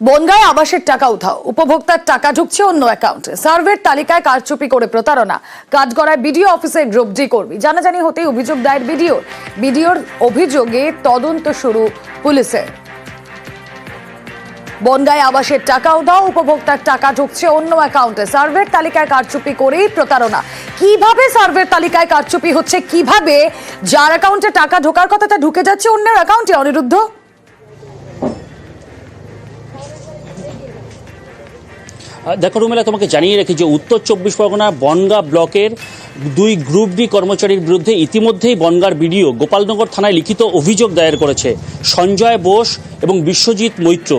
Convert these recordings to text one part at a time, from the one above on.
বনগাঁয় আবাসের টাকা উঠাও, উপভোক্তার টাকা ঢুকছে অন্য অ্যাকাউন্টে। সার্ভের তালিকায় কারচুপি করে প্রতারণা, কাঠগড়ায় বিডিও অফিসের গ্রুপ ডি কর্মী। জানাজানি হতেই অভিযোগ দায়ের বিডিওর অভিযোগে তদন্ত শুরু পুলিশের। বনগাঁয় আবাসের টাকা উধাও, উপভোক্তার টাকা ঢুকছে অন্য অ্যাকাউন্টে। সার্ভের তালিকায় কারচুপি করেই প্রতারণা। কিভাবে সার্ভের তালিকায় কারচুপি হচ্ছে, কিভাবে যার অ্যাকাউন্টে টাকা ঢোকার কথা তা ঢুকে যাচ্ছে অন্যের অ্যাকাউন্টে? অনিরুদ্ধ, দেখো রুমেলা, তোমাকে জানিয়ে রাখি যে উত্তর 24 পরগনার বনগাঁ ব্লকের দুই গ্রুপ ডি কর্মচারীর বিরুদ্ধে ইতিমধ্যেই বনগাঁর বিডিও গোপালনগর থানায় লিখিত অভিযোগ দায়ের করেছে সঞ্জয় বোস এবং বিশ্বজিৎ মৈত্র।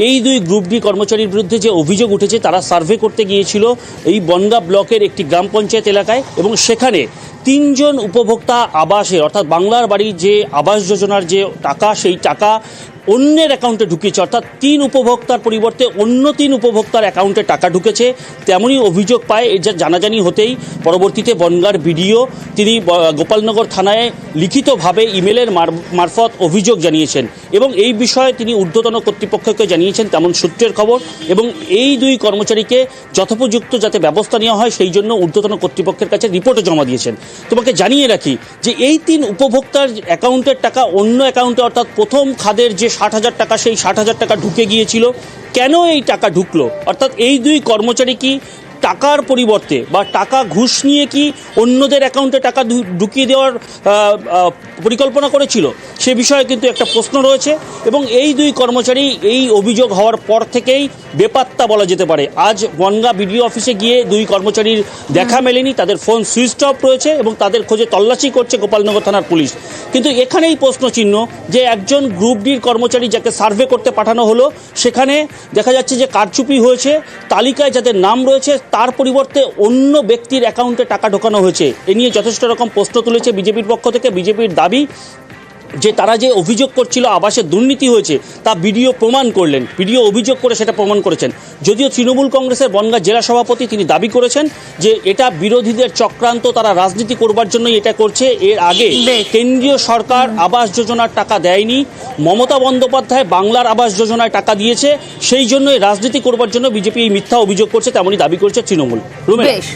এই দুই গ্রুপ ডি কর্মচারীর বিরুদ্ধে যে অভিযোগ উঠেছে, তারা সার্ভে করতে গিয়েছিল এই বনগাঁ ব্লকের একটি গ্রাম পঞ্চায়েত এলাকায় এবং সেখানে 3 জন উপভোক্তা আবাসের অর্থাৎ বাংলার বাড়ির যে আবাস যোজনার যে টাকা, সেই টাকা অন্যের অ্যাকাউন্টে ঢুকিয়েছে। অর্থাৎ 3 উপভোক্তার পরিবর্তে অন্য 3 উপভোক্তার অ্যাকাউন্টে টাকা ঢুকেছে, তেমনই অভিযোগ পায়। এর জানাজানি হতেই পরবর্তীতে বনগাঁর বিডিও তিনি গোপালনগর থানায় লিখিতভাবে ইমেলের মারফত অভিযোগ জানিয়েছেন এবং এই বিষয়ে তিনি ঊর্ধ্বতন কর্তৃপক্ষকে জানিয়েছেন, তেমন সূত্রের খবর। এবং এই দুই কর্মচারীকে যথোপযুক্ত যাতে ব্যবস্থা নেওয়া হয় সেই জন্য ঊর্ধ্বতন কর্তৃপক্ষের কাছে রিপোর্টও জমা দিয়েছেন। তোমাকে জানিয়ে রাখি যে এই 3 উপভোক্তার অ্যাকাউন্টের টাকা অন্য অ্যাকাউন্টে অর্থাৎ প্রথম খাদের যে 60,000 টাকা, সেই 60,000 টাকা ঢুকে গিয়েছিল। কেন এই টাকা ঢুকলো, অর্থাৎ এই দুই কর্মচারী কি টাকার পরিবর্তে বা টাকা ঘুষ নিয়ে কি অন্যদের অ্যাকাউন্টে টাকা ঢুকিয়ে দেওয়ার পরিকল্পনা করেছিল, সে বিষয়ে কিন্তু একটা প্রশ্ন রয়েছে। এবং এই দুই কর্মচারী এই অভিযোগ হওয়ার পর থেকেই বেপাত্তা বলা যেতে পারে। আজ বনগাঁ বিডিও অফিসে গিয়ে দুই কর্মচারীর দেখা মেলেনি, তাদের ফোন সুইচ অফ রয়েছে এবং তাদের খোঁজে তল্লাশি করছে গোপালনগর থানার পুলিশ। কিন্তু এখানেই প্রশ্নচিহ্ন যে একজন গ্রুপ ডির কর্মচারী যাকে সার্ভে করতে পাঠানো হলো, সেখানে দেখা যাচ্ছে যে কারচুপি হয়েছে। তালিকায় যাদের নাম রয়েছে তার পরিবর্তে অন্য ব্যক্তির অ্যাকাউন্টে টাকা ঢোকানো হয়েছে। এ নিয়ে যথেষ্ট রকম প্রশ্ন তুলেছে বিজেপির পক্ষ থেকে। বিজেপির দাবি যে তারা যে অভিযোগ করছিল আবাসে দুর্নীতি হয়েছে তা বিডিও প্রমাণ করলেন, বিডিও অভিযোগ করে সেটা প্রমাণ করেছেন। যদিও তৃণমূল কংগ্রেসের বনগাঁ জেলা সভাপতি তিনি দাবি করেছেন যে এটা বিরোধীদের চক্রান্ত, তারা রাজনীতি করবার জন্যই এটা করছে। এর আগে কেন্দ্রীয় সরকার আবাস যোজনার টাকা দেয়নি, মমতা বন্দ্যোপাধ্যায় বাংলার আবাস যোজনায় টাকা দিয়েছে, সেই জন্যই রাজনীতি করবার জন্য বিজেপি এই মিথ্যা অভিযোগ করছে, তেমনই দাবি করছে তৃণমূল। বেশ।